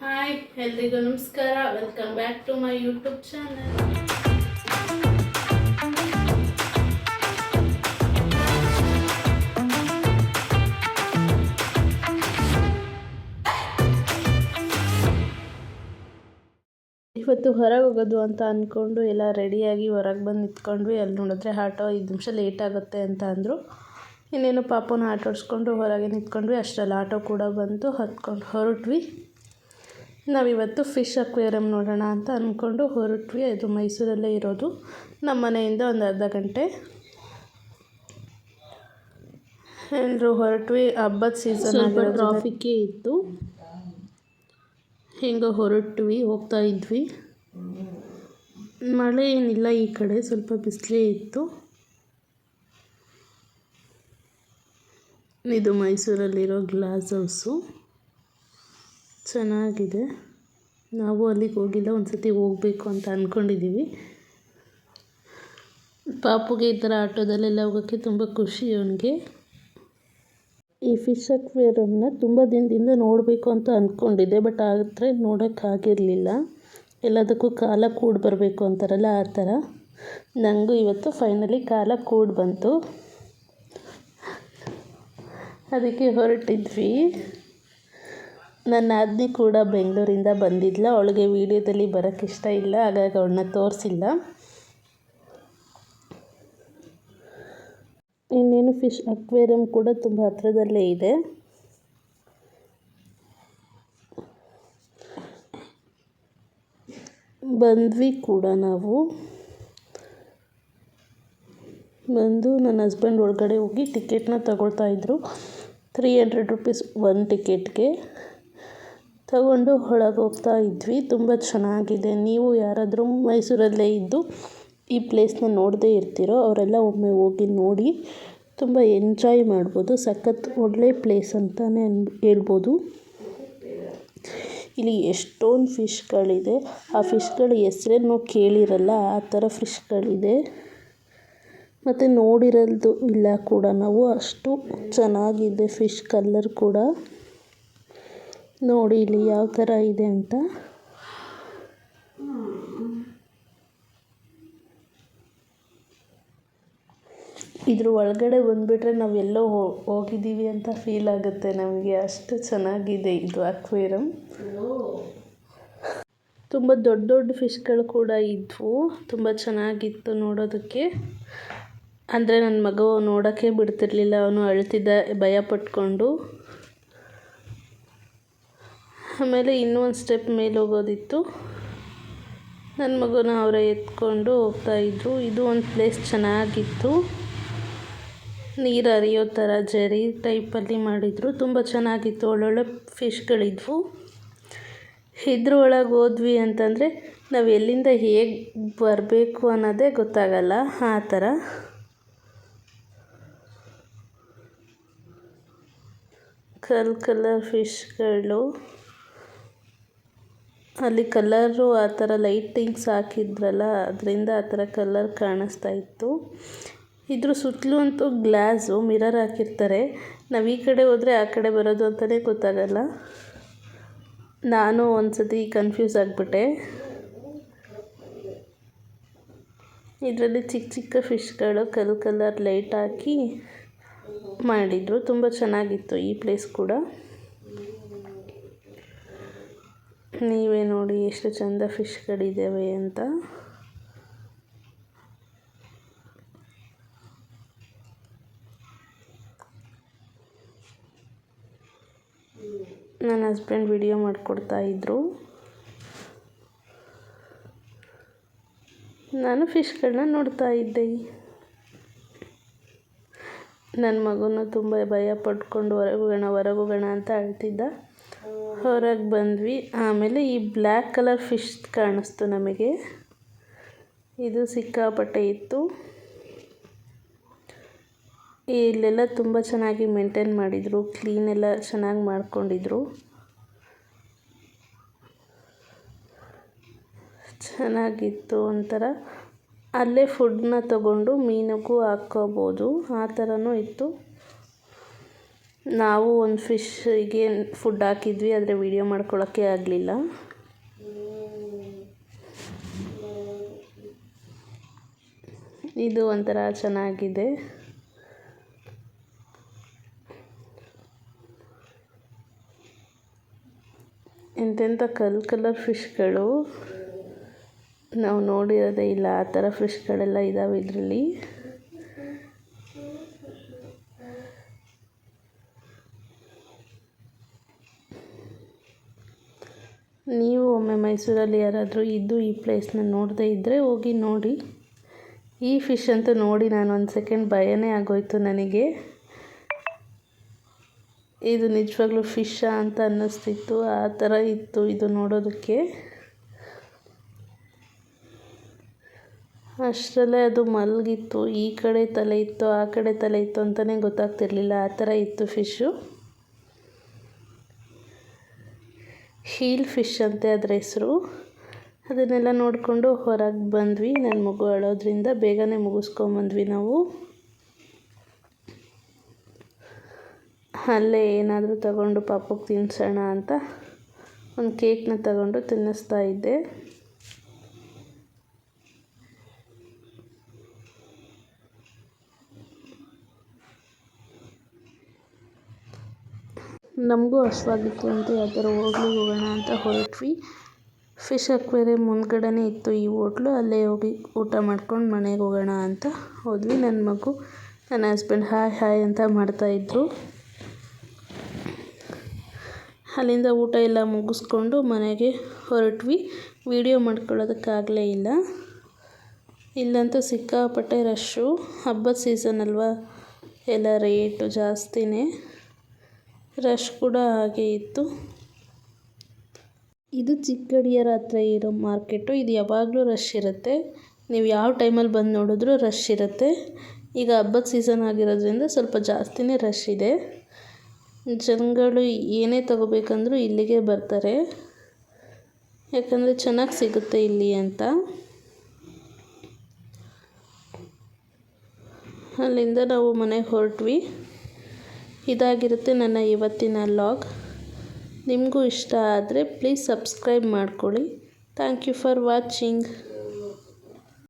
Hi ಎಲ್ರಿಗೂ ನಮಸ್ಕಾರ. Welcome back to my YouTube channel. ಇವತ್ತು ಹೊರಗೆ ಹೋಗೋದು ಅಂತ ಅಂದ್ಕೊಂಡು ಎಲ್ಲ ರೆಡಿಯಾಗಿ ಹೊರಗೆ ಬಂದು ನಿಂತ್ಕೊಂಡ್ವಿ. ಅಲ್ಲಿ ನೋಡಿದ್ರೆ ಆಟೋ 5 ನಿಮಿಷ ಲೇಟ್ ಆಗುತ್ತೆ ಅಂತ ಅಂದರು. ಇನ್ನೇನು ಪಾಪನ ಆಟೋ ಓಡಿಸ್ಕೊಂಡು ಹೊರಗೆ ನಿಂತ್ಕೊಂಡ್ವಿ. ಅಷ್ಟರಲ್ಲಿ ಆಟೋ ಕೂಡ ಬಂತು, ಹತ್ಕೊಂಡು ಹೊರಟ್ವಿ. ನಾವಿವತ್ತು ಫಿಶ್ ಅಕ್ವೇರಿಯಂ ನೋಡೋಣ ಅಂತ ಅಂದ್ಕೊಂಡು ಹೊರಟ್ವಿ. ಅದು ಮೈಸೂರಲ್ಲೇ ಇರೋದು. ನಮ್ಮ ಮನೆಯಿಂದ ಒಂದು ಅರ್ಧ ಗಂಟೆ. ಎಲ್ಲರೂ ಹೊರಟ್ವಿ. ಹಬ್ಬದ ಸೀಸನ್ ಆಗಿರೋ ಟ್ರಾಫಿಕ್ಕೇ ಇತ್ತು. ಹೆಂಗೋ ಹೊರಟ್ವಿ, ಹೋಗ್ತಾ ಇದ್ವಿ. ಮಳೆ ಏನಿಲ್ಲ ಈ ಕಡೆ, ಸ್ವಲ್ಪ ಬಿಸಿಲೇ ಇತ್ತು. ಇದು ಮೈಸೂರಲ್ಲಿರೋ ಗ್ಲಾಸ್ ಹೌಸು, ಚೆನ್ನಾಗಿದೆ. ನಾವು ಅಲ್ಲಿಗೆ ಹೋಗಿಲ್ಲ, ಒಂದು ಸತಿ ಹೋಗಬೇಕು ಅಂತ ಅಂದ್ಕೊಂಡಿದ್ದೀವಿ. ಪಾಪುಗೆ ಈ ಥರ ಆಟೋದಲ್ಲೆಲ್ಲ ಹೋಗೋಕ್ಕೆ ತುಂಬ ಖುಷಿ ಅವನಿಗೆ. ಈ ಫಿಶ್ ಅಕ್ವೇರಿಯಂನ ತುಂಬ ದಿನದಿಂದ ನೋಡಬೇಕು ಅಂತ ಅಂದ್ಕೊಂಡಿದ್ದೆ, ಬಟ್ ಆದರೆ ನೋಡೋಕ್ಕಾಗಿರಲಿಲ್ಲ. ಎಲ್ಲದಕ್ಕೂ ಕಾಲ ಕೂಡಿ ಬರಬೇಕು ಅಂತಾರಲ್ಲ, ಆ ಥರ ನನಗೂ ಇವತ್ತು ಫೈನಲಿ ಕಾಲ ಕೂಡಿ ಬಂತು. ಅದಕ್ಕೆ ಹೊರಟಿದ್ವಿ. ನನ್ನ ನಾದಿನಿ ಕೂಡ ಬೆಂಗಳೂರಿಂದ ಬಂದಿದ್ಲ. ಅವಳಿಗೆ ವೀಡಿಯೋದಲ್ಲಿ ಬರೋಕ್ಕೆ ಇಷ್ಟ ಇಲ್ಲ, ಹಾಗಾಗಿ ಅವಳನ್ನ ತೋರಿಸಿಲ್ಲ. ಇನ್ನೇನು ಫಿಶ್ ಅಕ್ವೇರಿಯಂ ಕೂಡ ತುಂಬ ಹತ್ತಿರದಲ್ಲೇ ಇದೆ. ಬಂದ್ವಿ ಕೂಡ ನಾವು. ಬಂದು ನನ್ನ ಹಸ್ಬೆಂಡ್ ಒಳಗಡೆ ಹೋಗಿ ಟಿಕೆಟ್ನ ತಗೊಳ್ತಾಯಿದ್ರು. 300 ರೂಪೀಸ್ ಒಂದು ಟಿಕೆಟ್ಗೆ ತಗೊಂಡು ಒಳಗೆ ಹೋಗ್ತಾ ಇದ್ವಿ. ತುಂಬ ಚೆನ್ನಾಗಿದೆ. ನೀವು ಯಾರಾದರೂ ಮೈಸೂರಲ್ಲೇ ಇದ್ದು ಈ ಪ್ಲೇಸ್ನ ನೋಡದೇ ಇರ್ತೀರೋ ಅವರೆಲ್ಲ ಒಮ್ಮೆ ಹೋಗಿ ನೋಡಿ, ತುಂಬ ಎಂಜಾಯ್ ಮಾಡ್ಬೋದು. ಸಖತ್ ಒಳ್ಳೆ ಪ್ಲೇಸ್ ಅಂತಲೇ ಹೇಳ್ಬೋದು. ಇಲ್ಲಿ ಎಷ್ಟೊಂದು ಫಿಶ್ಗಳಿದೆ. ಆ ಫಿಶ್ಗಳ ಹೆಸರೇನು ಕೇಳಿರಲ್ಲ, ಆ ಥರ ಫಿಶ್ಗಳಿದೆ. ಮತ್ತು ನೋಡಿರೋದು ಇಲ್ಲ ಕೂಡ ನಾವು, ಅಷ್ಟು ಚೆನ್ನಾಗಿದೆ ಫಿಶ್ ಕಲರ್ ಕೂಡ. ನೋಡಿ ಇಲ್ಲಿ ಯಾವ ಥರ ಇದೆ ಅಂತ. ಇದ್ರ ಒಳಗಡೆ ಬಂದುಬಿಟ್ರೆ ನಾವು ಎಲ್ಲೋ ಹೋಗಿದ್ದೀವಿ ಅಂತ ಫೀಲ್ ಆಗುತ್ತೆ ನಮಗೆ, ಅಷ್ಟು ಚೆನ್ನಾಗಿದೆ ಇದು ಅಕ್ವೇರಿಯಂ. ತುಂಬ ದೊಡ್ಡ ದೊಡ್ಡ ಫಿಶ್ಗಳು ಕೂಡ ಇದ್ವು. ತುಂಬ ಚೆನ್ನಾಗಿತ್ತು ನೋಡೋದಕ್ಕೆ. ಅಂದರೆ ನನ್ನ ಮಗ ನೋಡೋಕ್ಕೆ ಬಿಡ್ತಿರ್ಲಿಲ್ಲ, ಅವನು ಅಳ್ತಿದ್ದ ಭಯ ಪಟ್ಕೊಂಡು. ಆಮೇಲೆ ಇನ್ನೂ ಒಂದು ಸ್ಟೆಪ್ ಮೇಲೆ ಹೋಗೋದಿತ್ತು. ನನ್ನ ಮಗನ ಅವರೇ ಎತ್ಕೊಂಡು ಹೋಗ್ತಾಯಿದ್ರು. ಇದು ಒಂದು ಪ್ಲೇಸ್ ಚೆನ್ನಾಗಿತ್ತು. ನೀರು ಹರಿಯೋ ಥರ ಜರಿ ಟೈಪಲ್ಲಿ ಮಾಡಿದರು. ತುಂಬ ಚೆನ್ನಾಗಿತ್ತು. ಒಳ್ಳೊಳ್ಳೆ ಫಿಶ್ಗಳಿದ್ವು. ಇದ್ರ ಒಳಗೆ ಹೋದ್ವಿ ಅಂತಂದರೆ ನಾವು ಎಲ್ಲಿಂದ ಹೇಗೆ ಬರಬೇಕು ಅನ್ನೋದೇ ಗೊತ್ತಾಗಲ್ಲ, ಆ ಥರ. ಕಲರ್ ಫಿಶ್ಗಳು. ಅಲ್ಲಿ ಕಲರು ಆ ಥರ ಲೈಟಿಂಗ್ಸ್ ಹಾಕಿದ್ರಲ್ಲ, ಅದರಿಂದ ಆ ಥರ ಕಲರ್ ಕಾಣಿಸ್ತಾ ಇತ್ತು. ಇದ್ರ ಸುತ್ತಲೂ ಅಂತೂ ಗ್ಲಾಸು ಮಿರರ್ ಹಾಕಿರ್ತಾರೆ. ನಾವು ಈ ಕಡೆ ಹೋದರೆ ಆ ಕಡೆ ಬರೋದು ಅಂತಲೇ ಗೊತ್ತಾಗಲ್ಲ. ನಾನು ಒಂದು ಸತಿ ಕನ್ಫ್ಯೂಸ್ ಆಗಿಬಿಟ್ಟೆ. ಇದರಲ್ಲಿ ಚಿಕ್ಕ ಚಿಕ್ಕ ಫಿಶ್ಗಳು ಕಲರ್ ಲೈಟ್ ಹಾಕಿ ಮಾಡಿದರು. ತುಂಬ ಚೆನ್ನಾಗಿತ್ತು ಈ ಪ್ಲೇಸ್ ಕೂಡ. ನೀವೇ ನೋಡಿ ಎಷ್ಟು ಚೆಂದ ಫಿಶ್ಗಳಿದ್ದಾವೆ ಅಂತ. ನನ್ನ ಹಸ್ಬೆಂಡ್ ವಿಡಿಯೋ ಮಾಡಿಕೊಡ್ತಾಯಿದ್ರು. ನಾನು ಫಿಶ್ಗಳನ್ನ ನೋಡ್ತಾ ಇದ್ದೆ. ನನ್ನ ಮಗನೂ ತುಂಬ ಭಯ ಪಟ್ಕೊಂಡು ಹೊರಗೋಗೋಣ ಅಂತ ಅಳ್ತಿದ್ದ. ಹೊರಗೆ ಬಂದ್ವಿ. ಆಮೇಲೆ ಈ ಬ್ಲ್ಯಾಕ್ ಕಲರ್ ಫಿಶ್ ಕಾಣಿಸ್ತು ನಮಗೆ. ಇದು ಸಿಕ್ಕಾಪಟ್ಟೆ ಇತ್ತು. ಇಲ್ಲೆಲ್ಲ ತುಂಬ ಚೆನ್ನಾಗಿ ಮೇಂಟೈನ್ ಮಾಡಿದರು, ಕ್ಲೀನೆಲ್ಲ ಚೆನ್ನಾಗಿ ಮಾಡ್ಕೊಂಡಿದ್ರು. ಚೆನ್ನಾಗಿತ್ತು ಒಂಥರ. ಅಲ್ಲೇ ಫುಡ್ನ ತಗೊಂಡು ಮೀನಿಗೂ ಹಾಕ್ಕೋಬೋದು, ಆ ಥರನೂ ಇತ್ತು. ನಾವು ಒಂದು ಫಿಶ್ಗೆ ಫುಡ್ ಹಾಕಿದ್ವಿ, ಆದರೆ ವಿಡಿಯೋ ಮಾಡ್ಕೊಳ್ಳೋಕ್ಕೆ ಆಗಲಿಲ್ಲ. ಇದು ಒಂಥರ ಚೆನ್ನಾಗಿದೆ. ಎಂತೆಂಥ ಕಲರ್ ಫಿಶ್ಗಳು ನಾವು ನೋಡಿರೋದೇ ಇಲ್ಲ. ಆ ಥರ ಫಿಶ್ಗಳೆಲ್ಲ ಇದ್ದಾವೆ ಇದರಲ್ಲಿ. ನೀವು ಒಮ್ಮೆ ಮೈಸೂರಲ್ಲಿ ಯಾರಾದರೂ ಇದ್ದು ಈ ಪ್ಲೇಸ್ನ ನೋಡದೇ ಇದ್ದರೆ ಹೋಗಿ ನೋಡಿ. ಈ ಫಿಶ್ ಅಂತೂ ನೋಡಿ ನಾನು ಒಂದು ಸೆಕೆಂಡ್ ಭಯನೇ ಆಗೋಯ್ತು ನನಗೆ. ಇದು ನಿಜವಾಗ್ಲೂ ಫಿಶ್ಶಾ ಅಂತ ಅನ್ನಿಸ್ತಿತ್ತು, ಆ ಥರ ಇತ್ತು ಇದು ನೋಡೋದಕ್ಕೆ. ಅಷ್ಟರಲ್ಲೇ ಅದು ಮಲಗಿತ್ತು. ಈ ಕಡೆ ತಲೆ ಇತ್ತು, ಆ ಕಡೆ ತಲೆ ಇತ್ತು ಅಂತಲೇ ಗೊತ್ತಾಗ್ತಿರ್ಲಿಲ್ಲ, ಆ ಥರ ಇತ್ತು ಫಿಶ್ಶು. ಹೀಲ್ ಫಿಶ್ ಅಂತೆ ಅದರ ಹೆಸರು. ಅದನ್ನೆಲ್ಲ ನೋಡಿಕೊಂಡು ಹೊರಗೆ ಬಂದ್ವಿ. ನನ್ನ ಮಗು ಅಳೋದ್ರಿಂದ ಬೇಗನೆ ಮುಗಿಸ್ಕೊಂಬಂದ್ವಿ ನಾವು. ಅಲ್ಲೇ ಏನಾದರೂ ತಗೊಂಡು ಪಾಪಕ್ಕೆ ತಿನ್ನಿಸೋಣ ಅಂತ ಒಂದು ಕೇಕ್ನ ತಗೊಂಡು ತಿನ್ನಿಸ್ತಾ ಇದ್ದೆ. ನಮಗೂ ಹಸುವಾಗಿತ್ತು ಅಂತ ಯಾವ್ದಾರು ಹೋಟ್ಲಿಗೆ ಹೋಗೋಣ ಅಂತ ಹೊರಟ್ವಿ. ಫಿಶ್ ಅಕ್ವೇರಿಯಂ ಮುಂದ್ಗಡೆನೇ ಇತ್ತು ಈ ಹೋಟ್ಲು. ಅಲ್ಲೇ ಹೋಗಿ ಊಟ ಮಾಡ್ಕೊಂಡು ಮನೆಗೆ ಹೋಗೋಣ ಅಂತ ಹೋದ್ವಿ. ನನ್ನ ಮಗು ನನ್ನ ಹಸ್ಬೆಂಡ್ ಹಾಯ್ ಹಾಯ್ ಅಂತ ಮಾಡ್ತಾಯಿದ್ರು. ಅಲ್ಲಿಂದ ಊಟ ಎಲ್ಲ ಮುಗಿಸ್ಕೊಂಡು ಮನೆಗೆ ಹೊರಟ್ವಿ. ವಿಡಿಯೋ ಮಾಡ್ಕೊಳ್ಳೋದಕ್ಕಾಗಲೇ ಇಲ್ಲ. ಇಲ್ಲಂತೂ ಸಿಕ್ಕಾಪಟ್ಟೆ ರಶ್ಶು. ಹಬ್ಬದ ಸೀಸನ್ ಅಲ್ವಾ, ಎಲ್ಲ ರೇಟು ಜಾಸ್ತಿನೇ. ರಶ್ ಕೂಡ ಹಾಗೆ ಇತ್ತು. ಇದು ಚಿಕ್ಕಡಿಯರ ಹತ್ರ ಇರೋ ಮಾರ್ಕೆಟು. ಇದು ಯಾವಾಗಲೂ ರಶ್ ಇರುತ್ತೆ. ನೀವು ಯಾವ ಟೈಮಲ್ಲಿ ಬಂದು ನೋಡಿದ್ರೂ ರಶ್ ಇರುತ್ತೆ. ಈಗ ಹಬ್ಬದ ಸೀಸನ್ ಆಗಿರೋದ್ರಿಂದ ಸ್ವಲ್ಪ ಜಾಸ್ತಿನೇ ರಶ್ ಇದೆ. ಜನಗಳು ಏನೇ ತಗೋಬೇಕಂದ್ರೂ ಇಲ್ಲಿಗೆ ಬರ್ತಾರೆ, ಯಾಕಂದರೆ ಚೆನ್ನಾಗಿ ಸಿಗುತ್ತೆ ಇಲ್ಲಿ ಅಂತ. ಅಲ್ಲಿಂದ ನಾವು ಮನೆಗೆ ಹೊರಟ್ವಿ. ಇದಾಗಿರುತ್ತೆ ನನ್ನ ಇವತ್ತಿನ ಲಾಗ್. ನಿಮಗೂ ಇಷ್ಟ ಆದರೆ ಪ್ಲೀಸ್ ಸಬ್ಸ್ಕ್ರೈಬ್ ಮಾಡ್ಕೊಳ್ಳಿ. Thank you for watching.